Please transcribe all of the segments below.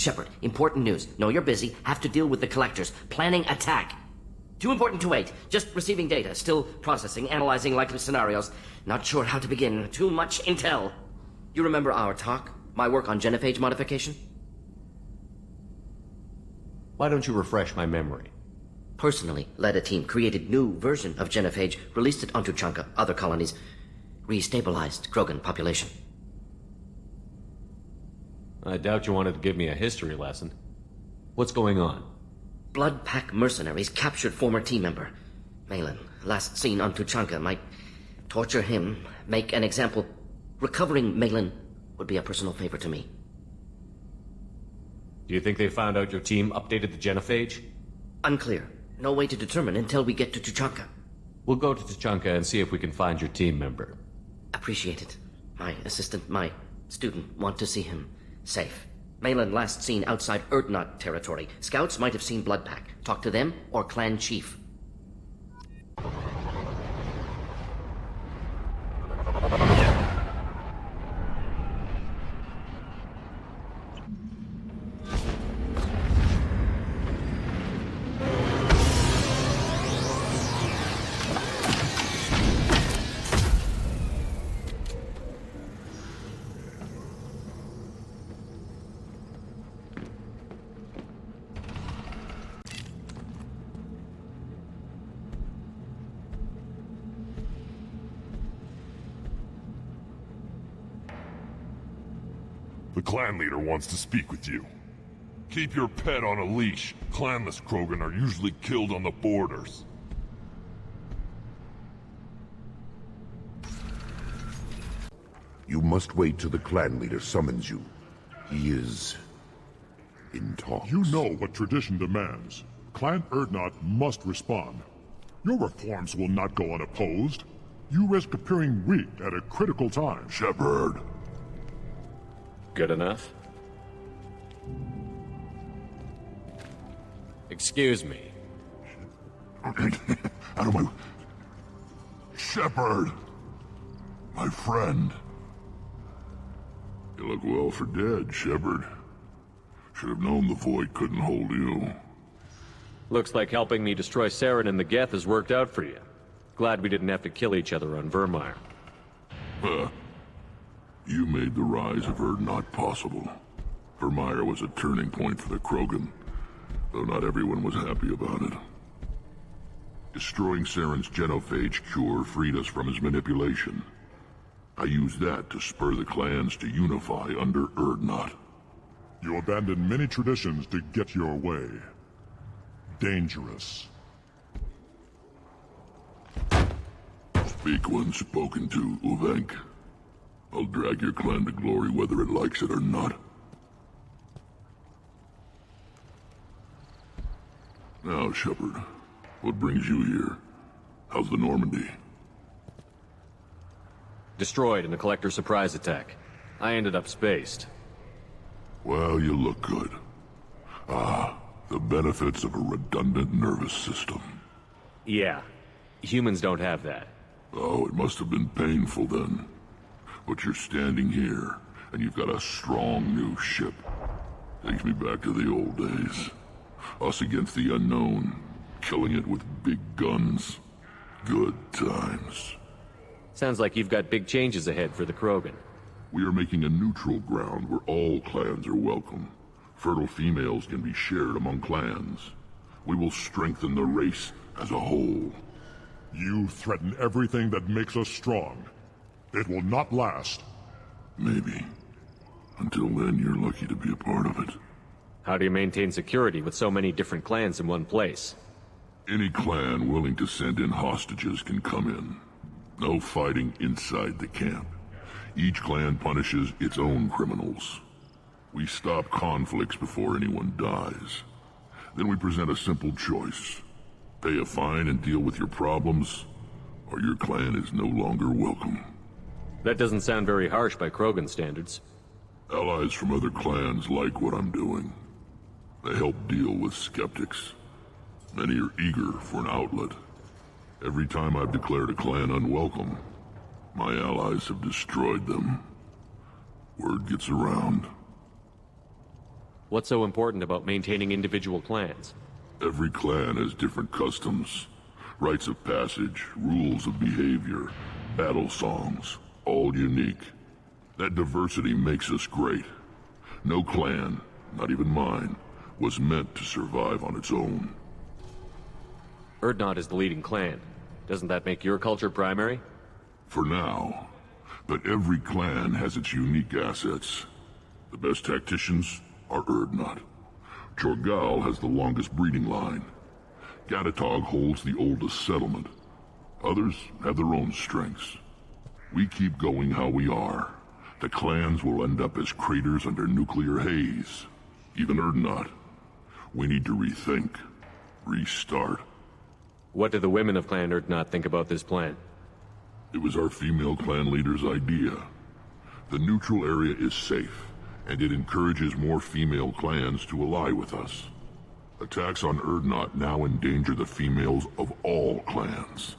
Shepard, important news. Know you're busy. Have to deal with the collectors. Planning attack. Too important to wait. Just receiving data. Still processing, analyzing likely scenarios. Not sure how to begin. Too much intel. You remember our talk? My work on genophage modification? Why don't you refresh my memory? Personally led a team, created new version of genophage, released it on Tuchanka, other colonies, restabilized Krogan population. I doubt you wanted to give me a history lesson. What's going on? Blood Pack mercenaries captured former team member. Malin, last seen on Tuchanka, might torture him, make an example. Recovering Malin would be a personal favor to me. Do you think they found out your team updated the genophage? Unclear. No way to determine until we get to Tuchanka. We'll go to Tuchanka and see if we can find your team member. Appreciate it. My assistant, my student, want to see him safe. Malin last seen outside Erdnot territory. Scouts might have seen Blood Pack. Talk to them or clan chief. The clan leader wants to speak with you. Keep your pet on a leash. Clanless Krogan are usually killed on the borders. You must wait till the clan leader summons you. He is in talks. You know what tradition demands. Clan Erdnot must respond. Your reforms will not go unopposed. You risk appearing weak at a critical time. Shepard. Good enough? Excuse me. Out of my... Shepard! My friend. You look well for dead, Shepard. Should have known the Void couldn't hold you. Looks like helping me destroy Saren and the Geth has worked out for you. Glad we didn't have to kill each other on Vermeer. Huh. You made the rise of Erdnot possible. Vermeer was a turning point for the Krogan, though not everyone was happy about it. Destroying Saren's genophage cure freed us from his manipulation. I used that to spur the clans to unify under Erdnot. You abandoned many traditions to get your way. Dangerous. Speak when spoken to, Uvenk. I'll drag your clan to glory whether it likes it or not. Now, Shepard, what brings you here? How's the Normandy? Destroyed in a collector surprise attack. I ended up spaced. Well, you look good. Ah, the benefits of a redundant nervous system. Yeah. Humans don't have that. Oh, it must have been painful then. But you're standing here, and you've got a strong new ship. Takes me back to the old days. Us against the unknown, killing it with big guns. Good times. Sounds like you've got big changes ahead for the Krogan. We are making a neutral ground where all clans are welcome. Fertile females can be shared among clans. We will strengthen the race as a whole. You threaten everything that makes us strong. It will not last. Maybe. Until then, you're lucky to be a part of it. How do you maintain security with so many different clans in one place? Any clan willing to send in hostages can come in. No fighting inside the camp. Each clan punishes its own criminals. We stop conflicts before anyone dies. Then we present a simple choice. Pay a fine and deal with your problems, or your clan is no longer welcome. That doesn't sound very harsh by Krogan standards. Allies from other clans like what I'm doing. They help deal with skeptics. Many are eager for an outlet. Every time I've declared a clan unwelcome, my allies have destroyed them. Word gets around. What's so important about maintaining individual clans? Every clan has different customs, rites of passage, rules of behavior, battle songs, all unique. That diversity makes us great. No clan, not even mine, was meant to survive on its own. Urdnot is the leading clan. Doesn't that make your culture primary? For now. But every clan has its unique assets. The best tacticians are Urdnot. Chorgal has the longest breeding line. Gatatog holds the oldest settlement. Others have their own strengths. We keep going how we are. The clans will end up as craters under nuclear haze. Even Urdnot. We need to rethink. Restart. What do the women of Clan Urdnot think about this plan? It was our female clan leader's idea. The neutral area is safe, and it encourages more female clans to ally with us. Attacks on Urdnot now endanger the females of all clans.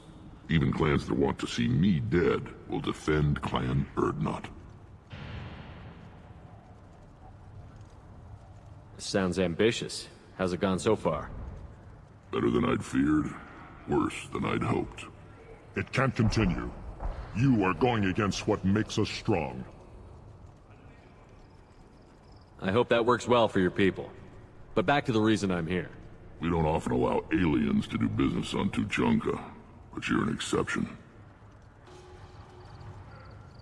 Even clans that want to see me dead will defend Clan Urdnot. Sounds ambitious. How's it gone so far? Better than I'd feared. Worse than I'd hoped. It can't continue. You are going against what makes us strong. I hope that works well for your people. But back to the reason I'm here. We don't often allow aliens to do business on Tuchanka, but you're an exception.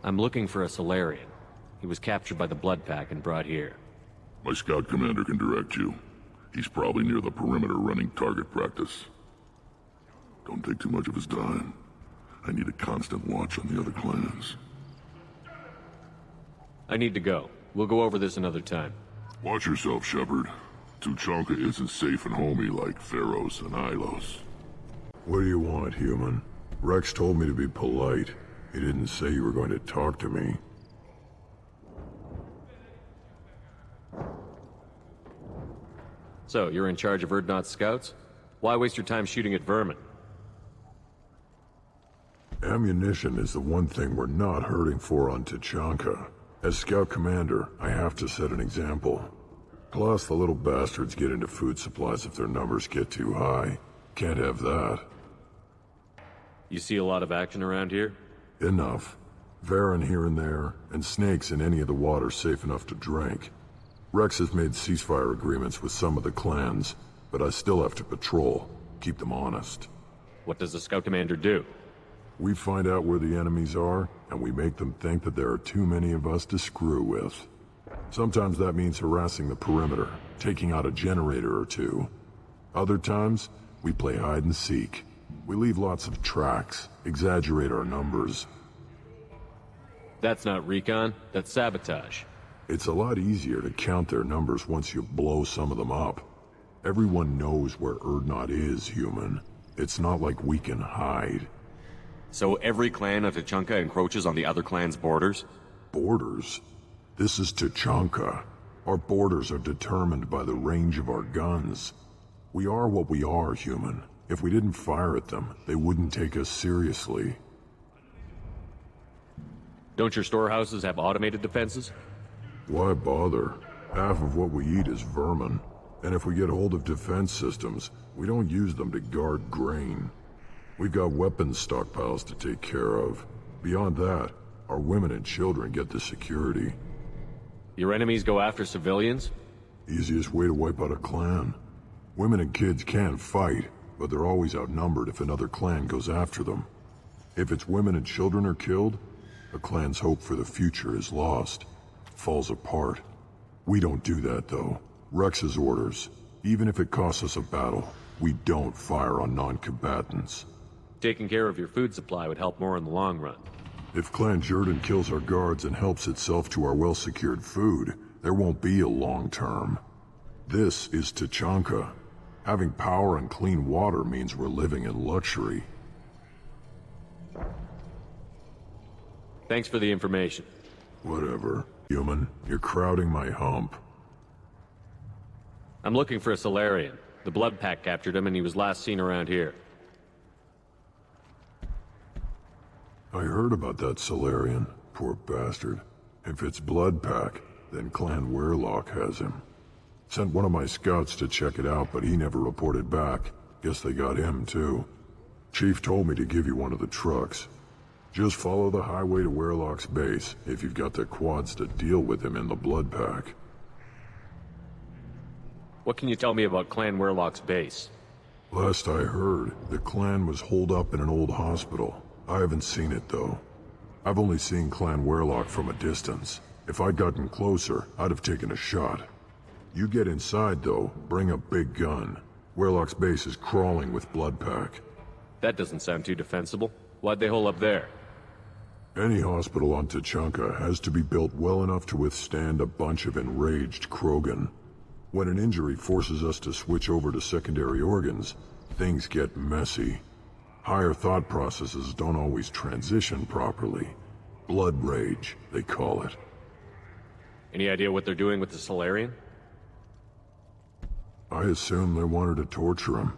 I'm looking for a Solarian. He was captured by the Blood Pack and brought here. My scout commander can direct you. He's probably near the perimeter running target practice. Don't take too much of his time. I need a constant watch on the other clans. I need to go. We'll go over this another time. Watch yourself, Shepard. Tuchanka isn't safe and homey like Pharos and Ilos. What do you want, human? Rex told me to be polite. He didn't say you were going to talk to me. So, you're in charge of Urdnot's scouts? Why waste your time shooting at vermin? Ammunition is the one thing we're not hurting for on Tuchanka. As scout commander, I have to set an example. Plus, the little bastards get into food supplies if their numbers get too high. Can't have that. You see a lot of action around here? Enough. Varen here and there, and snakes in any of the water safe enough to drink. Rex has made ceasefire agreements with some of the clans, but I still have to patrol, keep them honest. What does the scout commander do? We find out where the enemies are, and we make them think that there are too many of us to screw with. Sometimes that means harassing the perimeter, taking out a generator or two. Other times, we play hide and seek. We leave lots of tracks, exaggerate our numbers. That's not recon, that's sabotage. It's a lot easier to count their numbers once you blow some of them up. Everyone knows where Urdnot is, human. It's not like we can hide. So every clan of Tuchanka encroaches on the other clan's borders? Borders? This is Tuchanka. Our borders are determined by the range of our guns. We are what we are, human. If we didn't fire at them, they wouldn't take us seriously. Don't your storehouses have automated defenses? Why bother? Half of what we eat is vermin. And if we get hold of defense systems, we don't use them to guard grain. We've got weapons stockpiles to take care of. Beyond that, our women and children get the security. Your enemies go after civilians? Easiest way to wipe out a clan. Women and kids can fight, but they're always outnumbered if another clan goes after them. If its women and children are killed, a clan's hope for the future is lost. Falls apart. We don't do that, though. Rex's orders. Even if it costs us a battle, we don't fire on non-combatants. Taking care of your food supply would help more in the long run. If Clan Jordan kills our guards and helps itself to our well-secured food, there won't be a long term. This is Tuchanka. Having power and clean water means we're living in luxury. Thanks for the information. Whatever. Human, you're crowding my hump. I'm looking for a Solarian. The Blood Pack captured him and he was last seen around here. I heard about that Solarian. Poor bastard. If it's Blood Pack, then Clan Weirlock has him. Sent one of my scouts to check it out, but he never reported back. Guess they got him, too. Chief told me to give you one of the trucks. Just follow the highway to Werlock's base, if you've got the quads to deal with him in the blood pack. What can you tell me about Clan Werlock's base? Last I heard, the clan was holed up in an old hospital. I haven't seen it, though. I've only seen Clan Werlock from a distance. If I'd gotten closer, I'd have taken a shot. You get inside, though, bring a big gun. Werlock's base is crawling with blood pack. That doesn't sound too defensible. Why'd they hole up there? Any hospital on Tachanka has to be built well enough to withstand a bunch of enraged Krogan. When an injury forces us to switch over to secondary organs, things get messy. Higher thought processes don't always transition properly. Blood rage, they call it. Any idea what they're doing with the Solarian? I assume they wanted to torture him.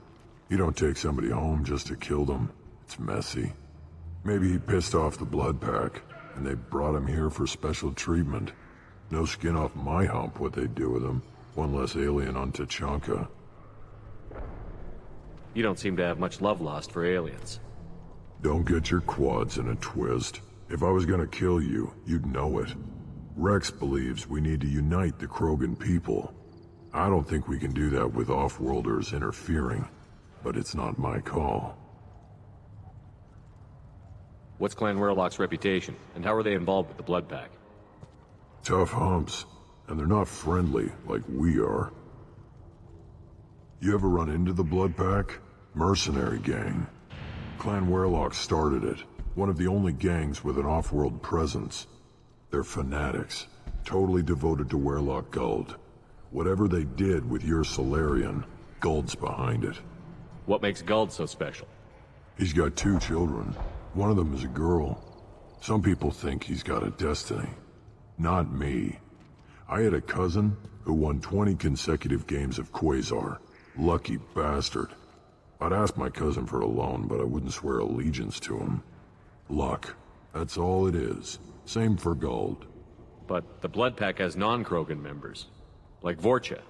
You don't take somebody home just to kill them. It's messy. Maybe he pissed off the blood pack, and they brought him here for special treatment. No skin off my hump what they'd do with him. One less alien on Tachanka. You don't seem to have much love lost for aliens. Don't get your quads in a twist. If I was gonna kill you, you'd know it. Rex believes we need to unite the Krogan people. I don't think we can do that with off-worlders interfering, but it's not my call. What's Clan Werlock's reputation, and how are they involved with the blood pack? Tough humps, and they're not friendly like we are. You ever run into the blood pack? Mercenary gang. Clan Werlock started it, one of the only gangs with an off-world presence. They're fanatics, totally devoted to Werlock Guld. Whatever they did with your Solarian, Guld's behind it. What makes Guld so special? He's got 2 children. One of them is a girl. Some people think he's got a destiny. Not me. I had a cousin who won 20 consecutive games of Quasar. Lucky bastard. I'd ask my cousin for a loan, but I wouldn't swear allegiance to him. Luck. That's all it is. Same for Guld. But the blood pack has non-Krogan members. Like Vorcha.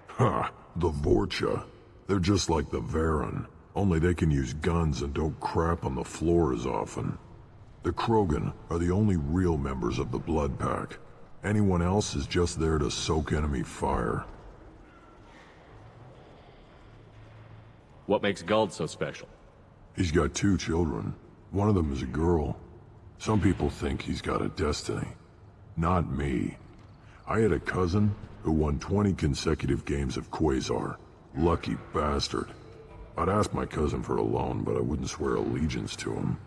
Ha! The Vorcha. They're just like the Varen. Only they can use guns and don't crap on the floor as often. The Krogan are the only real members of the blood pack. Anyone else is just there to soak enemy fire. What makes Guld so special? He's got 2 children. One of them is a girl. Some people think he's got a destiny. Not me. I had a cousin who won 20 consecutive games of Quasar. Lucky bastard. I'd ask my cousin for a loan, but I wouldn't swear allegiance to him.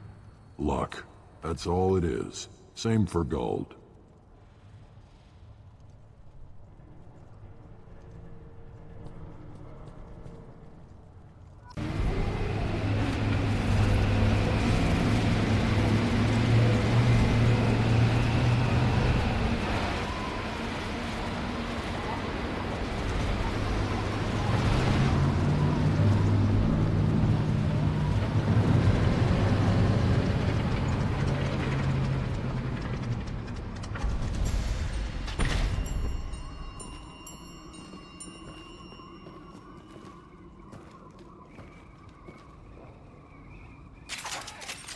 Luck. That's all it is. Same for Guld.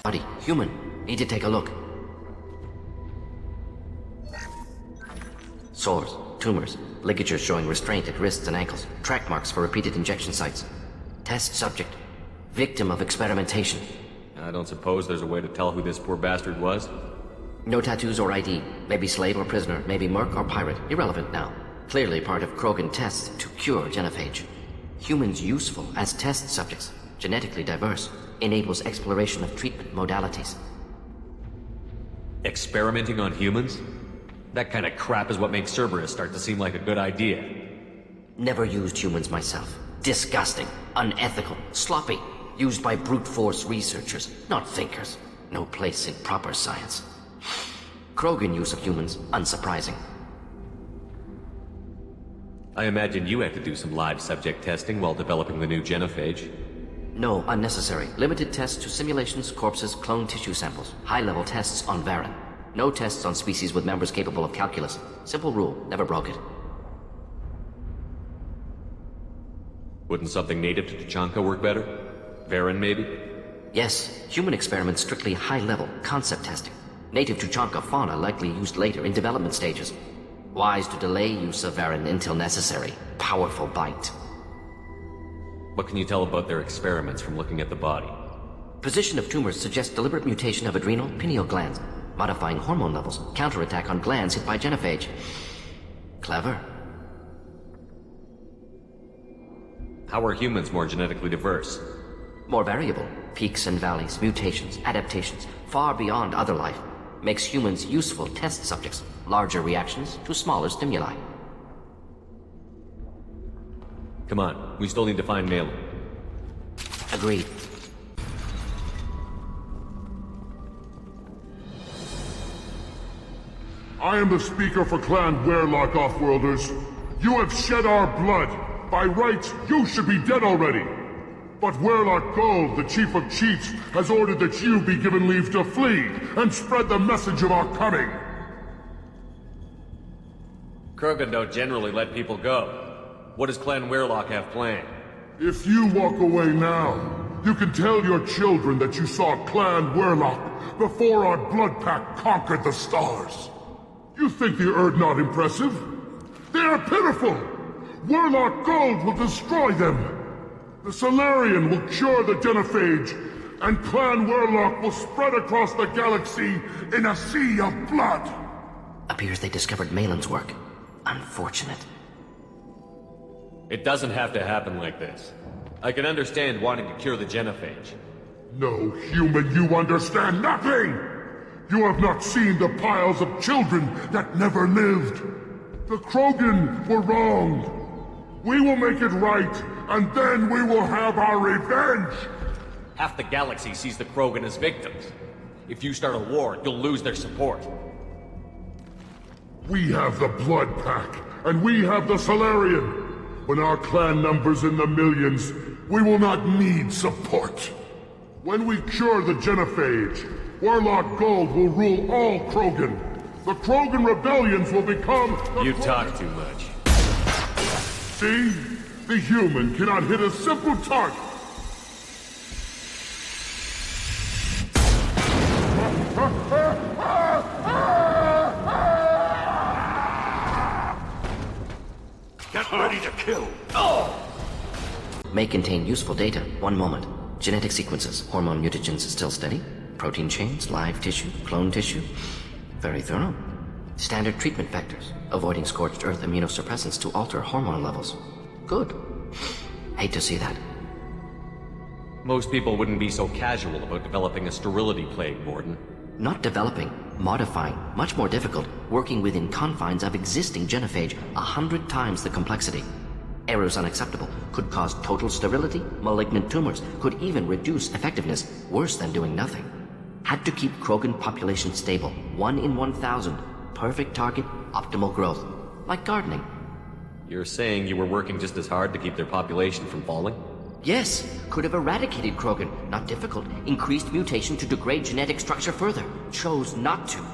Body, human. Need to take a look. Sores, tumors, ligatures showing restraint at wrists and ankles, track marks for repeated injection sites. Test subject. Victim of experimentation. I don't suppose there's a way to tell who this poor bastard was? No tattoos or ID. Maybe slave or prisoner, maybe merc or pirate. Irrelevant now. Clearly part of Krogan tests to cure genophage. Humans useful as test subjects. Genetically diverse. Enables exploration of treatment modalities. Experimenting on humans? That kind of crap is what makes Cerberus start to seem like a good idea. Never used humans myself. Disgusting, unethical, sloppy. Used by brute force researchers, not thinkers. No place in proper science. Krogan use of humans, unsurprising. I imagine you had to do some live subject testing while developing the new genophage. No, unnecessary. Limited tests to simulations, corpses, cloned tissue samples. High-level tests on Varen. No tests on species with members capable of calculus. Simple rule, never broke it. Wouldn't something native to Tuchanka work better? Varen, maybe? Yes, human experiments strictly high-level, concept testing. Native Tuchanka fauna likely used later in development stages. Wise to delay use of Varen until necessary. Powerful bite. What can you tell about their experiments from looking at the body? Position of tumors suggests deliberate mutation of adrenal, pineal glands, modifying hormone levels, counterattack on glands hit by genophage. Clever. How are humans more genetically diverse? More variable. Peaks and valleys, mutations, adaptations, far beyond other life. Makes humans useful test subjects. Larger reactions to smaller stimuli. Come on, we still need to find Malin. Agreed. I am the speaker for Clan Werlock, Offworlders. You have shed our blood. By rights, you should be dead already. But Werlock Gold, the Chief of Chiefs, has ordered that you be given leave to flee and spread the message of our coming. Krogan don't generally let people go. What does Clan Werlock have planned? If you walk away now, you can tell your children that you saw Clan Werlock before our blood pact conquered the stars. You think the Erd not impressive? They are pitiful! Werlock Gold will destroy them! The Solarian will cure the genophage, and Clan Werlock will spread across the galaxy in a sea of blood! Appears they discovered Malin's work. Unfortunate. It doesn't have to happen like this. I can understand wanting to cure the genophage. No, human, you understand nothing! You have not seen the piles of children that never lived. The Krogan were wronged. We will make it right, and then we will have our revenge! Half the galaxy sees the Krogan as victims. If you start a war, you'll lose their support. We have the Blood Pack, and we have the Solarian. When our clan numbers in the millions, we will not need support. When we cure the genophage, Werlock Gold will rule all Krogan. The Krogan rebellions will become... You talk too much. See? The human cannot hit a simple target. Get ready to kill. May contain useful data. One moment. Genetic sequences. Hormone mutagens still steady. Protein chains, live tissue, clone tissue. Very thorough. Standard treatment vectors. Avoiding scorched earth immunosuppressants to alter hormone levels. Good. Hate to see that. Most people wouldn't be so casual about developing a sterility plague, Mordin. Not developing, modifying, much more difficult, working within confines of existing genophage, 100 times the complexity. Errors unacceptable, could cause total sterility, malignant tumors, could even reduce effectiveness, worse than doing nothing. Had to keep Krogan population stable, 1 in 1,000, perfect target, optimal growth. Like gardening. You're saying you were working just as hard to keep their population from falling? Yes, could have eradicated Krogan. Not difficult. Increased mutation to degrade genetic structure further. Chose not to.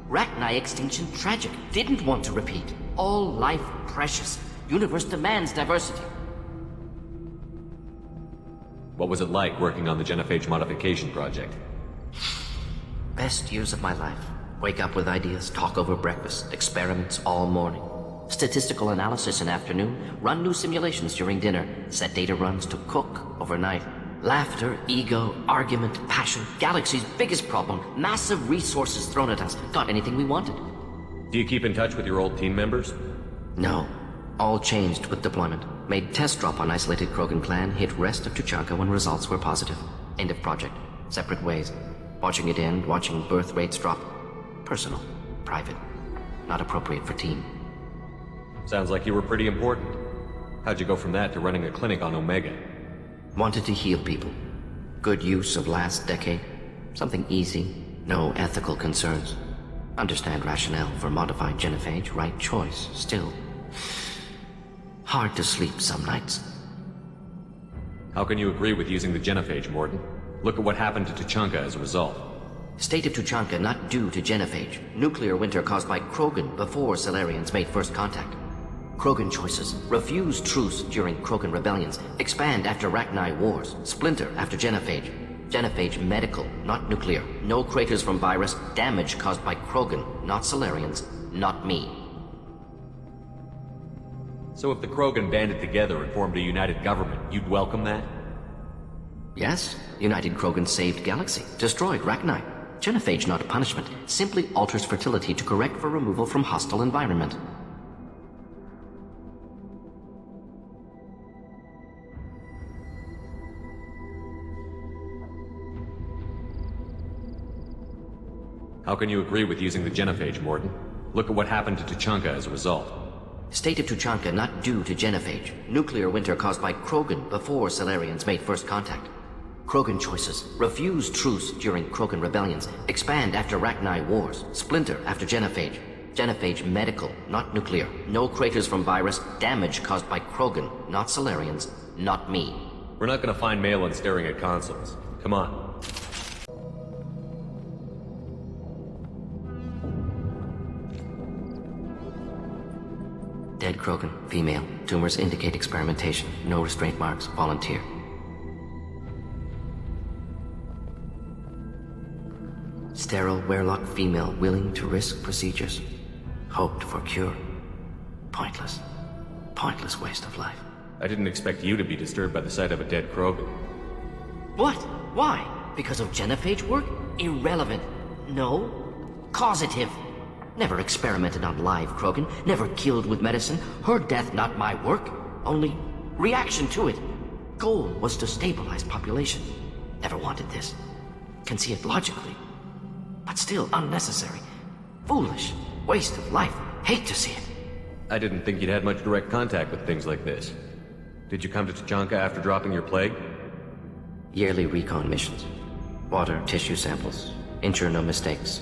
Rachni extinction tragic. Didn't want to repeat. All life precious. Universe demands diversity. What was it like working on the genophage modification project? Best years of my life. Wake up with ideas, talk over breakfast, experiments all morning. Statistical analysis in afternoon, run new simulations during dinner, set data runs to cook overnight. Laughter, ego, argument, passion, galaxy's biggest problem, massive resources thrown at us. Got anything we wanted. Do you keep in touch with your old team members? No. All changed with deployment. Made test drop on isolated Krogan clan, hit rest of Tuchanka when results were positive. End of project. Separate ways. Watching it end, watching birth rates drop. Personal. Private. Not appropriate for team. Sounds like you were pretty important. How'd you go from that to running a clinic on Omega? Wanted to heal people. Good use of last decade. Something easy. No ethical concerns. Understand rationale for modified genophage. Right choice. Still. Hard to sleep some nights. How can you agree with using the genophage, Mordin? Look at what happened to Tuchanka as a result. State of Tuchanka not due to genophage. Nuclear winter caused by Krogan before Solarians made first contact. Krogan choices. Refuse truce during Krogan rebellions. Expand after Rachni wars. Splinter after genophage. Genophage medical, not nuclear. No craters from virus. Damage caused by Krogan, not Solarians, not me. So if the Krogan banded together and formed a united government, you'd welcome that? Yes, United Krogan saved Galaxy, destroyed Rachni. Genophage not a punishment, simply alters fertility to correct for removal from hostile environment. How can you agree with using the genophage, Mordin? Look at what happened to Tuchanka as a result. State of Tuchanka not due to genophage. Nuclear winter caused by Krogan before Solarians made first contact. Krogan choices. Refuse truce during Krogan rebellions. Expand after Rachni wars. Splinter after genophage. Genophage medical, not nuclear. No craters from virus. Damage caused by Krogan, not Solarians, not me. We're not gonna find Malin staring at consoles. Come on. Dead Krogan, female. Tumors indicate experimentation. No restraint marks. Volunteer. Sterile Werlock female willing to risk procedures. Hoped for cure. Pointless. Pointless waste of life. I didn't expect you to be disturbed by the sight of a dead Krogan. What? Why? Because of genophage work? Irrelevant. No. Causative. Never experimented on live Krogan. Never killed with medicine. Her death not my work. Only reaction to it. Goal was to stabilize population. Never wanted this. Can see it logically. But still unnecessary. Foolish. Waste of life. Hate to see it. I didn't think you'd had much direct contact with things like this. Did you come to Tuchanka after dropping your plague? Yearly recon missions. Water, tissue samples. Ensure no mistakes.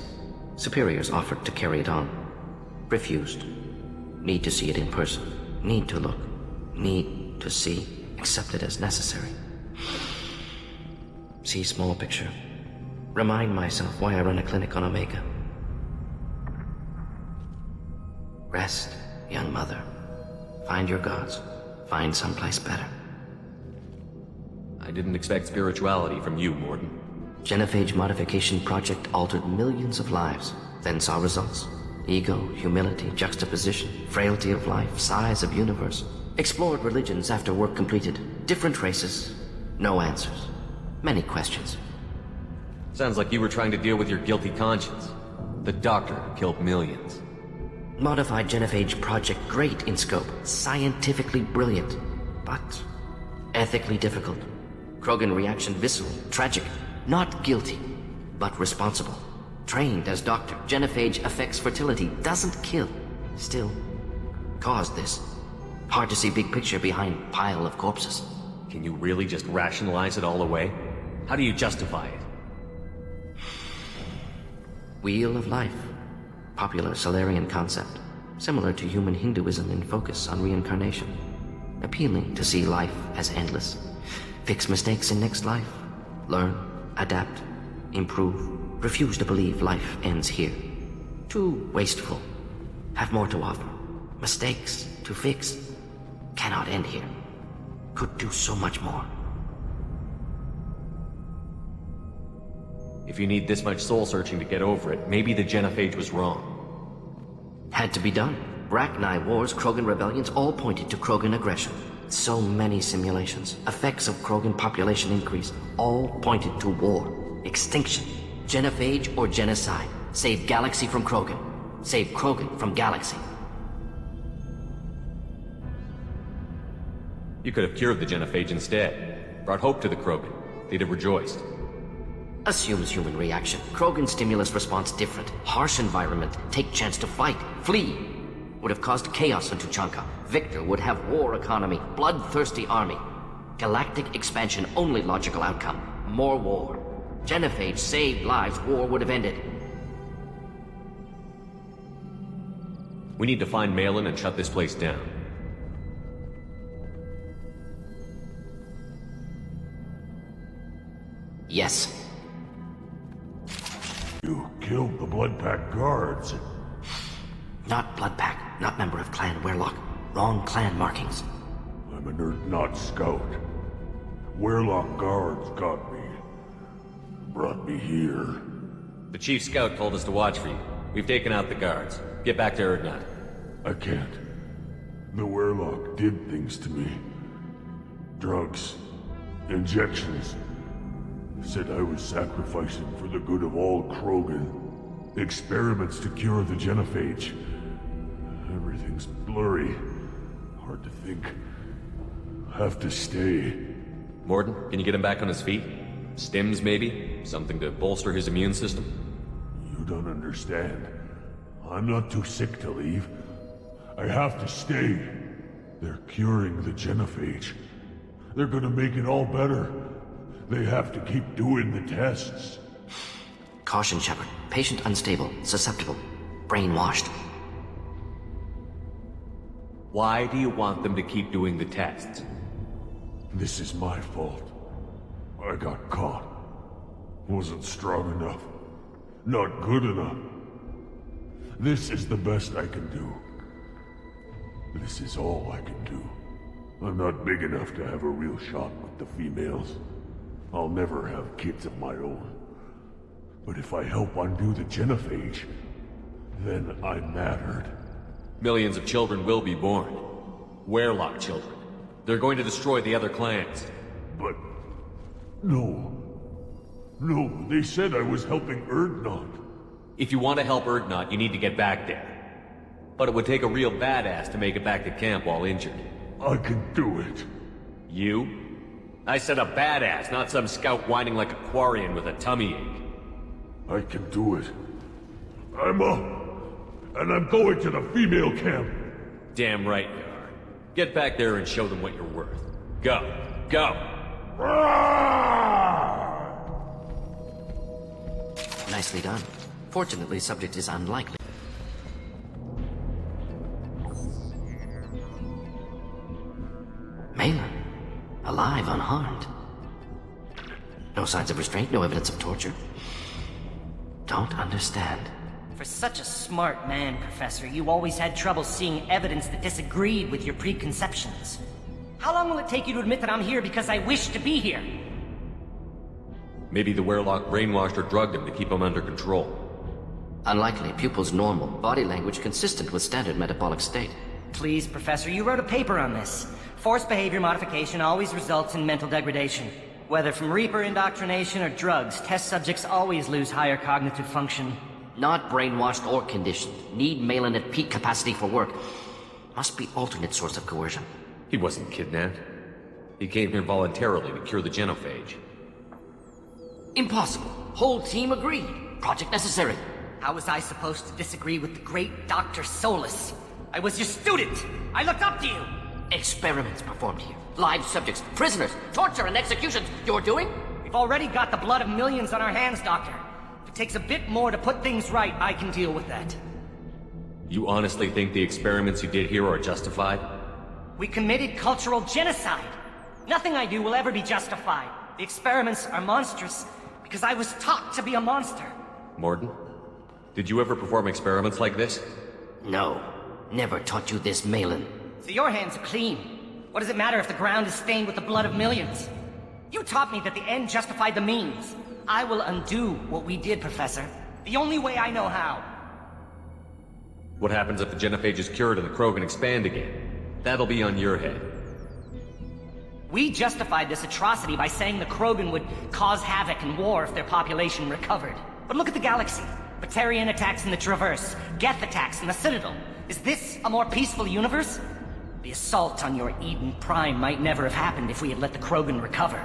Superiors offered to carry it on. Refused. Need to see it in person. Need to look. Need to see. Accept it as necessary. See small picture. Remind myself why I run a clinic on Omega. Rest, young mother. Find your gods. Find someplace better. I didn't expect spirituality from you, Mordin. Genophage modification project altered millions of lives, then saw results. Ego, humility, juxtaposition, frailty of life, size of universe. Explored religions after work completed. Different races. No answers. Many questions. Sounds like you were trying to deal with your guilty conscience. The doctor killed millions. Modified genophage project great in scope. Scientifically brilliant. But ethically difficult. Krogan reaction visceral, tragic. Not guilty, but responsible. Trained as doctor, genophage affects fertility, doesn't kill. Still, caused this. Hard to see big picture behind pile of corpses. Can you really just rationalize it all away? How do you justify it? Wheel of life. Popular Solarian concept. Similar to human Hinduism in focus on reincarnation. Appealing to see life as endless. Fix mistakes in next life. Learn. Adapt, improve, refuse to believe life ends here. Too wasteful. Have more to offer. Mistakes to fix. Cannot end here. Could do so much more. If you need this much soul-searching to get over it, maybe the genophage was wrong. Had to be done. Rachni wars, Krogan rebellions, all pointed to Krogan aggression. So many simulations. Effects of Krogan population increase. All pointed to war. Extinction. Genophage or genocide. Save Galaxy from Krogan. Save Krogan from Galaxy. You could have cured the genophage instead. Brought hope to the Krogan. They'd have rejoiced. Assumes human reaction. Krogan stimulus response different. Harsh environment. Take chance to fight. Flee. Would have caused chaos in Tuchanka. Victor would have war economy. Bloodthirsty army. Galactic expansion only logical outcome. More war. Genophage saved lives. War would have ended. We need to find Malin and shut this place down. Yes. You killed the Blood Pack guards. Not Blood Pack. Not member of Clan Werlock. Wrong clan markings. I'm an Urdnot scout. Werlock guards got me. Brought me here. The chief scout told us to watch for you. We've taken out the guards. Get back to Urdnot. I can't. The Werlock did things to me. Drugs. Injections. Said I was sacrificing for the good of all Krogan. Experiments to cure the genophage. Everything's blurry. Hard to think. Have to stay. Mordin, can you get him back on his feet? Stims, maybe? Something to bolster his immune system? You don't understand. I'm not too sick to leave. I have to stay. They're curing the genophage. They're gonna make it all better. They have to keep doing the tests. Caution, Shepard. Patient unstable, susceptible, brainwashed. Why do you want them to keep doing the tests? This is my fault. I got caught. Wasn't strong enough. Not good enough. This is the best I can do. This is all I can do. I'm not big enough to have a real shot with the females. I'll never have kids of my own. But if I help undo the genophage, then I mattered. Millions of children will be born. Werlock children. They're going to destroy the other clans. But... no. No, they said I was helping Urdnot. If you want to help Urdnot, you need to get back there. But it would take a real badass to make it back to camp while injured. I can do it. You? I said a badass, not some scout whining like a Quarian with a tummy ache. I can do it. I'm up. And I'm going to the female camp. Damn right you are. Get back there and show them what you're worth. Go. Go! Nicely done. Fortunately, subject is unlikely. Malin. Alive, unharmed. No signs of restraint, no evidence of torture. Don't understand. For such a smart man, Professor, you always had trouble seeing evidence that disagreed with your preconceptions. How long will it take you to admit that I'm here because I wish to be here? Maybe the Werlock brainwashed or drugged him to keep him under control. Unlikely. Pupil's normal. Body language consistent with standard metabolic state. Please, Professor, you wrote a paper on this. Forced behavior modification always results in mental degradation. Whether from Reaper indoctrination or drugs, test subjects always lose higher cognitive function. Not brainwashed or conditioned. Need Malin at peak capacity for work. Must be alternate source of coercion. He wasn't kidnapped. He came here voluntarily to cure the genophage. Impossible. Whole team agreed. Project necessary. How was I supposed to disagree with the great Dr. Solus? I was your student! I looked up to you! Experiments performed here. Live subjects, prisoners, torture and executions. You're doing? We've already got the blood of millions on our hands, Doctor. If it takes a bit more to put things right, I can deal with that. You honestly think the experiments you did here are justified? We committed cultural genocide. Nothing I do will ever be justified. The experiments are monstrous because I was taught to be a monster. Mordin? Did you ever perform experiments like this? No. Never taught you this, Malin. So your hands are clean. What does it matter if the ground is stained with the blood of millions? You taught me that the end justified the means. I will undo what we did, Professor. The only way I know how. What happens if the genophage is cured and the Krogan expand again? That'll be on your head. We justified this atrocity by saying the Krogan would cause havoc and war if their population recovered. But look at the galaxy. Batarian attacks in the Traverse, Geth attacks in the Citadel. Is this a more peaceful universe? The assault on your Eden Prime might never have happened if we had let the Krogan recover.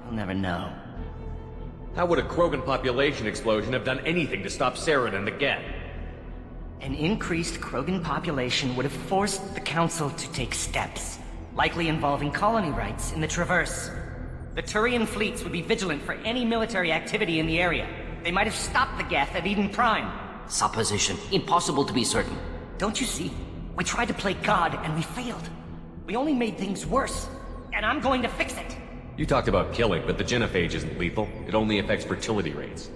We'll never know. How would a Krogan population explosion have done anything to stop Saren and the Geth? An increased Krogan population would have forced the Council to take steps, likely involving colony rights in the Traverse. The Turian fleets would be vigilant for any military activity in the area. They might have stopped the Geth at Eden Prime. Supposition. Impossible to be certain. Don't you see? We tried to play God and we failed. We only made things worse. And I'm going to fix it. You talked about killing, but the genophage isn't lethal. It only affects fertility rates.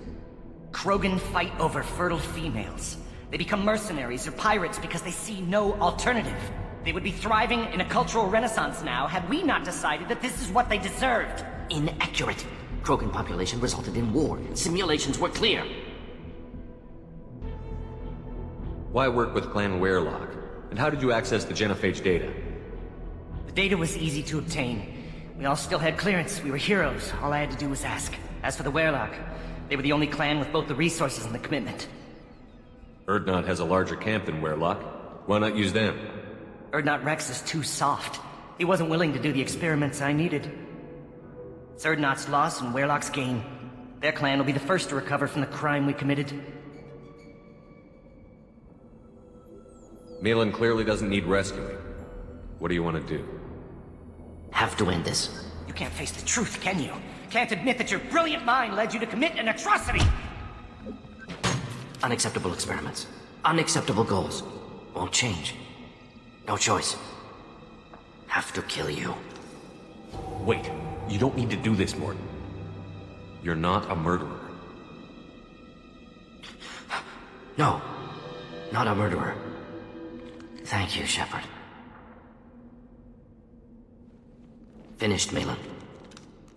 Krogan fight over fertile females. They become mercenaries or pirates because they see no alternative. They would be thriving in a cultural renaissance now had we not decided that this is what they deserved. Inaccurate. Krogan population resulted in war. Simulations were clear. Why work with Clan Werelock? And how did you access the genophage data? The data was easy to obtain. We all still had clearance. We were heroes. All I had to do was ask. As for the Werelock, they were the only clan with both the resources and the commitment. Urdnot has a larger camp than Werelock. Why not use them? Urdnot Rex is too soft. He wasn't willing to do the experiments I needed. It's Urdnot's loss and Werelock's gain. Their clan will be the first to recover from the crime we committed. Malin clearly doesn't need rescuing. What do you want to do? Have to end this. You can't face the truth, can you? Can't admit that your brilliant mind led you to commit an atrocity! Unacceptable experiments. Unacceptable goals. Won't change. No choice. Have to kill you. Wait, you don't need to do this, Mordin. You're not a murderer. No. Not a murderer. Thank you, Shepard. Finished, Malin.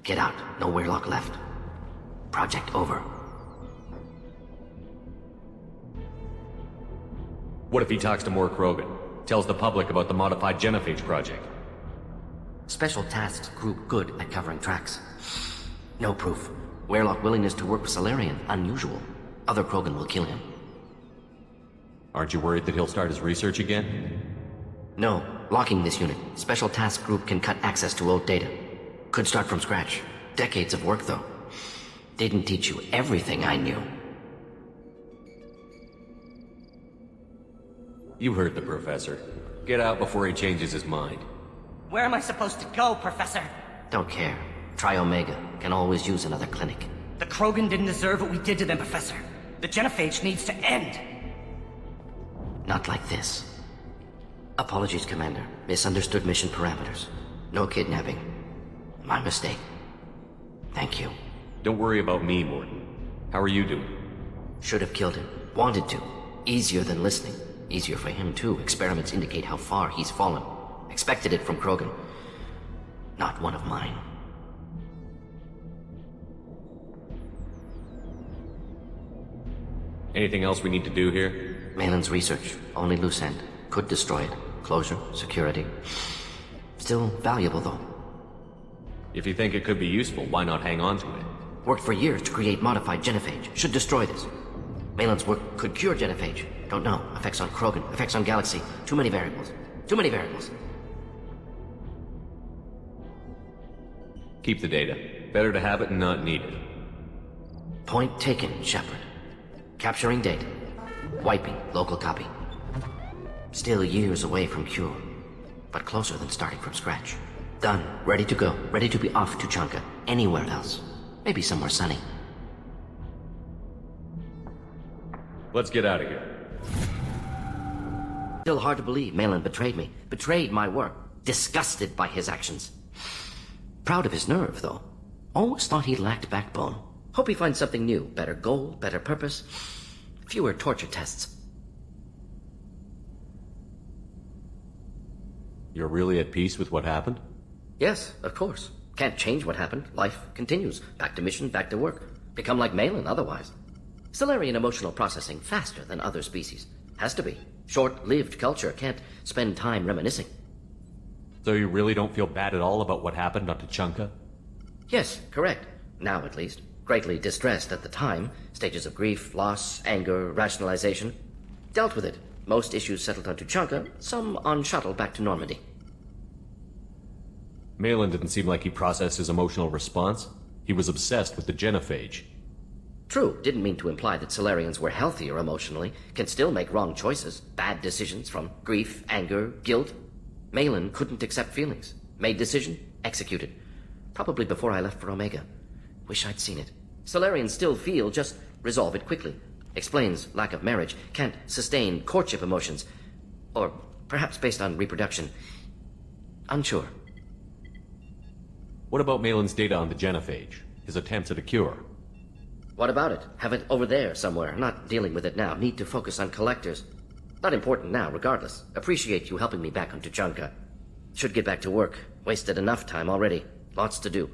Get out. No Werelock left. Project over. What if he talks to more Krogan? Tells the public about the modified genophage project? Special tasks group good at covering tracks. No proof. Werelock willingness to work with Salarian, unusual. Other Krogan will kill him. Aren't you worried that he'll start his research again? No. Locking this unit. Special task group can cut access to old data. Could start from scratch. Decades of work, though. Didn't teach you everything I knew. You heard the professor. Get out before he changes his mind. Where am I supposed to go, Professor? Don't care. Try Omega. Can always use another clinic. The Krogan didn't deserve what we did to them, Professor. The genophage needs to end. Not like this. Apologies, Commander. Misunderstood mission parameters. No kidnapping. My mistake. Thank you. Don't worry about me, Mordin. How are you doing? Should have killed him. Wanted to. Easier than listening. Easier for him, too. Experiments indicate how far he's fallen. Expected it from Krogan. Not one of mine. Anything else we need to do here? Malin's research. Only loose end. Could destroy it. Closure. Security. Still valuable, though. If you think it could be useful, why not hang on to it? Worked for years to create modified genophage. Should destroy this. Malin's work could cure genophage. Don't know. Effects on Krogan. Effects on Galaxy. Too many variables. Too many variables. Keep the data. Better to have it and not need it. Point taken, Shepard. Capturing data. Wiping local copy. Still years away from cure. But closer than starting from scratch. Done. Ready to go. Ready to be off to Chanka. Anywhere else. Maybe somewhere sunny. Let's get out of here. Still hard to believe Malin betrayed me. Betrayed my work. Disgusted by his actions. Proud of his nerve, though. Always thought he lacked backbone. Hope he finds something new. Better goal, better purpose. Fewer torture tests. You're really at peace with what happened? Yes, of course. Can't change what happened. Life continues. Back to mission, back to work. Become like Malin otherwise. Salarian emotional processing faster than other species. Has to be. Short-lived culture can't spend time reminiscing. So you really don't feel bad at all about what happened on Tuchanka? Yes, correct. Now at least. Greatly distressed at the time. Stages of grief, loss, anger, rationalization. Dealt with it. Most issues settled on Tuchanka, some on shuttle back to Normandy. Malin didn't seem like he processed his emotional response. He was obsessed with the genophage. True, didn't mean to imply that Salarians were healthier emotionally, can still make wrong choices, bad decisions from grief, anger, guilt. Malin couldn't accept feelings. Made decision, executed. Probably before I left for Omega. Wish I'd seen it. Salarians still feel, just resolve it quickly. Explains lack of marriage, can't sustain courtship emotions. Or perhaps based on reproduction. Unsure. What about Malin's data on the genophage? His attempts at a cure? What about it? Have it over there somewhere. Not dealing with it now. Need to focus on collectors. Not important now, regardless. Appreciate you helping me back on Tuchanka. Should get back to work. Wasted enough time already. Lots to do.